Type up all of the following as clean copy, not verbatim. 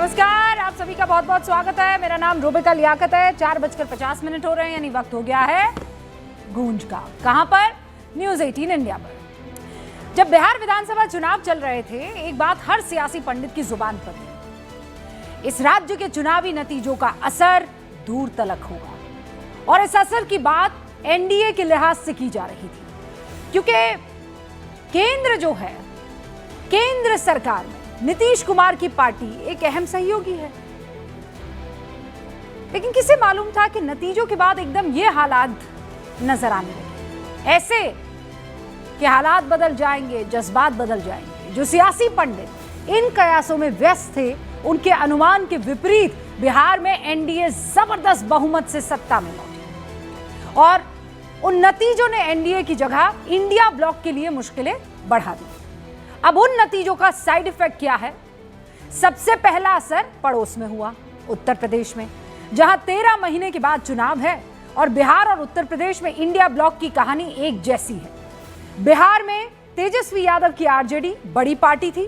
नमस्कार, आप सभी का बहुत बहुत स्वागत है। मेरा नाम रूबिका लियाकत है। 4:50 हो रहे हैं, यानी वक्त हो गया है गूंज का। कहां पर? न्यूज 18 इंडिया पर। जब बिहार विधानसभा चुनाव चल रहे थे, एक बात हर सियासी पंडित की जुबान पर थी, इस राज्य के चुनावी नतीजों का असर दूर तलक होगा। और इस असर की बात एनडीए के लिहाज से की जा रही थी, क्योंकि केंद्र जो है, केंद्र सरकार में नीतीश कुमार की पार्टी एक अहम सहयोगी है। लेकिन किसे मालूम था कि नतीजों के बाद एकदम ये हालात नजर आने लगे, ऐसे कि हालात बदल जाएंगे, जज्बात बदल जाएंगे। जो सियासी पंडित इन कयासों में व्यस्त थे, उनके अनुमान के विपरीत बिहार में एनडीए जबरदस्त बहुमत से सत्ता में लौटी और उन नतीजों ने एनडीए की जगह इंडिया ब्लॉक के लिए मुश्किलें बढ़ा दी। अब उन नतीजों का साइड इफेक्ट क्या है? सबसे पहला असर पड़ोस में हुआ, उत्तर प्रदेश में, जहां 13 महीने के बाद चुनाव है और बिहार और उत्तर प्रदेश में इंडिया ब्लॉक की कहानी एक जैसी है। बिहार में तेजस्वी यादव की आरजेडी बड़ी पार्टी थी,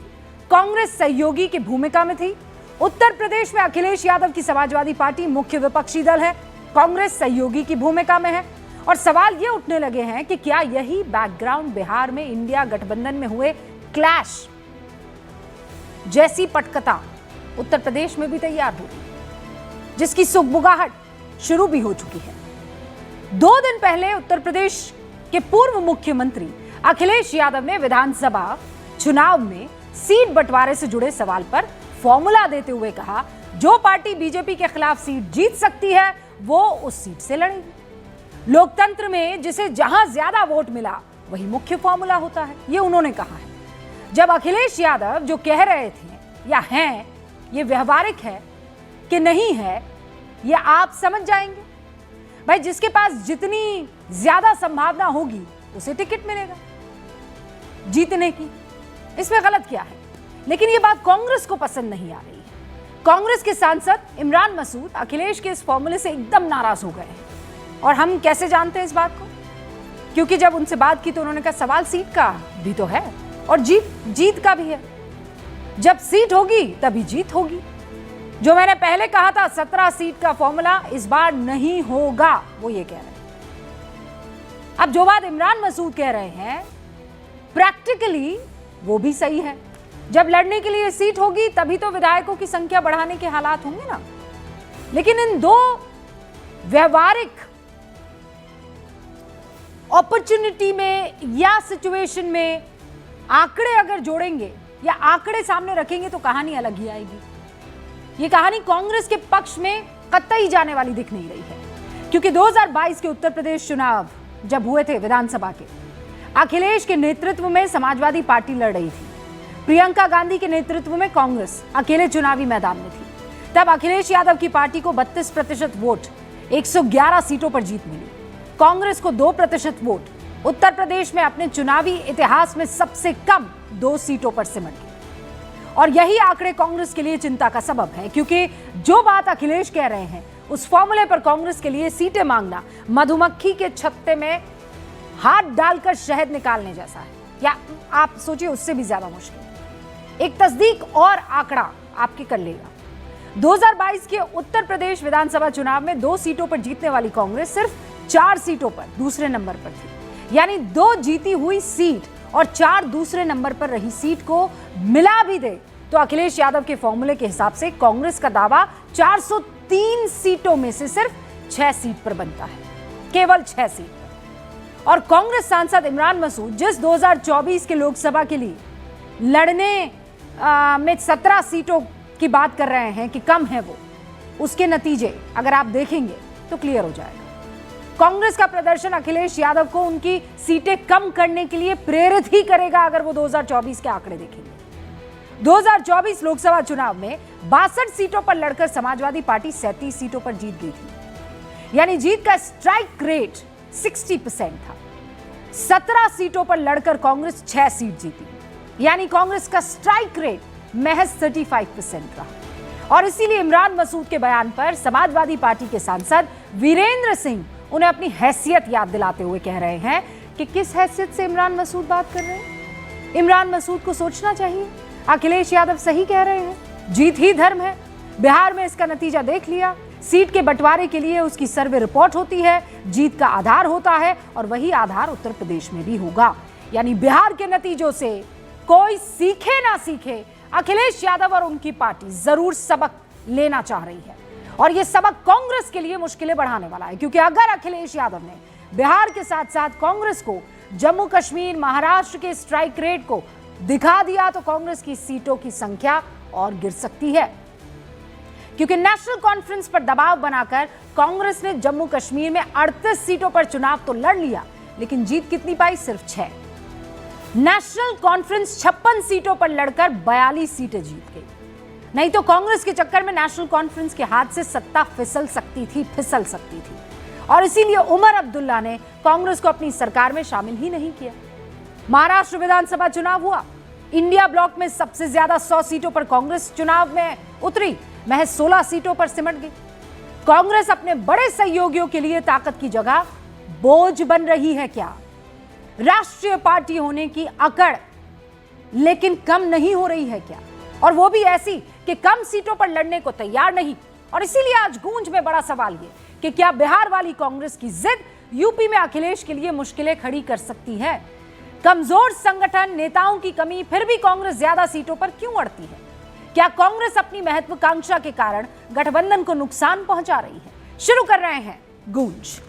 कांग्रेस सहयोगी की भूमिका में थी। उत्तर प्रदेश में अखिलेश यादव की समाजवादी पार्टी मुख्य विपक्षी दल है, कांग्रेस सहयोगी की भूमिका में है। और सवाल ये उठने लगे हैं कि क्या यही बैकग्राउंड बिहार में इंडिया गठबंधन में हुए क्लैश जैसी पटकथा उत्तर प्रदेश में भी तैयार होगी, जिसकी सुगबुगाहट शुरू भी हो चुकी है। 2 दिन पहले उत्तर प्रदेश के पूर्व मुख्यमंत्री अखिलेश यादव ने विधानसभा चुनाव में सीट बंटवारे से जुड़े सवाल पर फॉर्मूला देते हुए कहा, जो पार्टी बीजेपी के खिलाफ सीट जीत सकती है वो उस सीट से लड़ेगी। लोकतंत्र में जिसे जहां ज्यादा वोट मिला वही मुख्य फॉर्मूला होता है, ये उन्होंने कहा है। जब अखिलेश यादव जो कह रहे थे या हैं, ये व्यवहारिक है कि नहीं है, ये आप समझ जाएंगे। भाई, जिसके पास जितनी ज्यादा संभावना होगी उसे टिकट मिलेगा जीतने की। इसमें गलत क्या है? लेकिन ये बात कांग्रेस को पसंद नहीं आ रही है। कांग्रेस के सांसद इमरान मसूद अखिलेश के इस फॉर्मूले से एकदम नाराज हो गए हैं। और हम कैसे जानते हैं इस बात को? क्योंकि जब उनसे बात की तो उन्होंने कहा, सवाल सीट का भी तो है और जीत का भी है। जब सीट होगी तभी जीत होगी। जो मैंने पहले कहा था 17 सीट का फॉर्मूला इस बार नहीं होगा, वो ये कह रहे हैं। अब जो बात इमरान मसूद कह रहे हैं, प्रैक्टिकली वो भी सही है। जब लड़ने के लिए सीट होगी तभी तो विधायकों की संख्या बढ़ाने के हालात होंगे ना। लेकिन इन दो व्यवहारिक अपॉर्चुनिटी में या सिचुएशन में आंकड़े अगर जोड़ेंगे या आंकड़े सामने रखेंगे तो कहानी अलग ही आएगी। ये कहानी कांग्रेस के पक्ष में कतई जाने वाली दिख नहीं रही है, क्योंकि 2022 के उत्तर प्रदेश चुनाव जब हुए थे विधानसभा के, अखिलेश के नेतृत्व में समाजवादी पार्टी लड़ रही थी, प्रियंका गांधी के नेतृत्व में कांग्रेस अकेले चुनावी मैदान में थी। तब अखिलेश यादव की पार्टी को 32% वोट 111 सीटों पर जीत मिली, कांग्रेस को 2% वोट उत्तर प्रदेश में अपने चुनावी इतिहास में सबसे कम 2 सीटों पर सिमट गई। और यही आंकड़े कांग्रेस के लिए चिंता का सबब है, क्योंकि जो बात अखिलेश कह रहे हैं उस फॉर्मूले पर कांग्रेस के लिए सीटें मांगना मधुमक्खी के छत्ते में हाथ डालकर शहद निकालने जैसा है, या आप सोचिए उससे भी ज्यादा मुश्किल। एक तस्दीक और आंकड़ा आपके कर लेगा। 2022 के उत्तर प्रदेश विधानसभा चुनाव में 2 सीटों पर जीतने वाली कांग्रेस सिर्फ 4 सीटों पर दूसरे नंबर पर थी। यानी 2 जीती हुई सीट और 4 दूसरे नंबर पर रही सीट को मिला भी दे तो अखिलेश यादव के फॉर्मूले के हिसाब से कांग्रेस का दावा 403 सीटों में से सिर्फ 6 सीट पर बनता है, केवल 6 सीट पर। और कांग्रेस सांसद इमरान मसूद जिस 2024 के लोकसभा के लिए लड़ने में 17 सीटों की बात कर रहे हैं कि कम है, वो उसके नतीजे अगर आप देखेंगे तो क्लियर हो जाएगा। कांग्रेस का प्रदर्शन अखिलेश यादव को उनकी सीटें कम करने के लिए प्रेरित ही करेगा अगर वो 2024 के आंकड़े देखेंगे। 2024 लोकसभा चुनाव में 62 सीटों पर लड़कर समाजवादी पार्टी 37 सीटों पर जीत गई थी, यानी जीत का स्ट्राइक रेट 60% था। 17 सीटों पर लड़कर कांग्रेस 6 सीट जीती, यानी कांग्रेस का स्ट्राइक रेट महज 35% रहा। और इसीलिए इमरान मसूद के बयान पर समाजवादी पार्टी के सांसद वीरेंद्र सिंह उन्हें अपनी हैसियत याद दिलाते हुए कह रहे हैं कि किस हैसियत से इमरान मसूद बात कर रहे हैं। इमरान मसूद को सोचना चाहिए, अखिलेश यादव सही कह रहे हैं, जीत ही धर्म है, बिहार में इसका नतीजा देख लिया। सीट के बंटवारे के लिए उसकी सर्वे रिपोर्ट होती है, जीत का आधार होता है, और वही आधार उत्तर प्रदेश में भी होगा। यानी बिहार के नतीजों से कोई सीखे ना सीखे, अखिलेश यादव और उनकी पार्टी जरूर सबक लेना चाह रही है, और यह सबक कांग्रेस के लिए मुश्किलें बढ़ाने वाला है। क्योंकि अगर अखिलेश यादव ने बिहार के साथ साथ कांग्रेस को जम्मू कश्मीर, महाराष्ट्र के स्ट्राइक रेट को दिखा दिया तो कांग्रेस की सीटों की संख्या और गिर सकती है। क्योंकि नेशनल कॉन्फ्रेंस पर दबाव बनाकर कांग्रेस ने जम्मू कश्मीर में 38 सीटों पर चुनाव तो लड़ लिया, लेकिन जीत कितनी पाई? सिर्फ 6। नेशनल कॉन्फ्रेंस 56 सीटों पर लड़कर 42 सीटें जीत गई। नहीं तो कांग्रेस के चक्कर में नेशनल कॉन्फ्रेंस के हाथ से सत्ता फिसल सकती थी। और इसीलिए उमर अब्दुल्ला ने कांग्रेस को अपनी सरकार में शामिल ही नहीं किया। महाराष्ट्र विधानसभा चुनाव हुआ, इंडिया ब्लॉक में सबसे ज्यादा 100 सीटों पर कांग्रेस चुनाव में उतरी, महज 16 सीटों पर सिमट गई। कांग्रेस अपने बड़े सहयोगियों के लिए ताकत की जगह बोझ बन रही है क्या? राष्ट्रीय पार्टी होने की अकड़ लेकिन कम नहीं हो रही है क्या? और वो भी ऐसी कि कम सीटों पर लड़ने को तैयार नहीं। और इसीलिए आज गूंज में बड़ा सवाल ये कि क्या बिहार वाली कांग्रेस की जिद यूपी में अखिलेश के लिए मुश्किलें खड़ी कर सकती है? कमजोर संगठन, नेताओं की कमी, फिर भी कांग्रेस ज्यादा सीटों पर क्यों अड़ती है? क्या कांग्रेस अपनी महत्वाकांक्षा के कारण गठबंधन को नुकसान पहुंचा रही है? शुरू कर रहे हैं गूंज।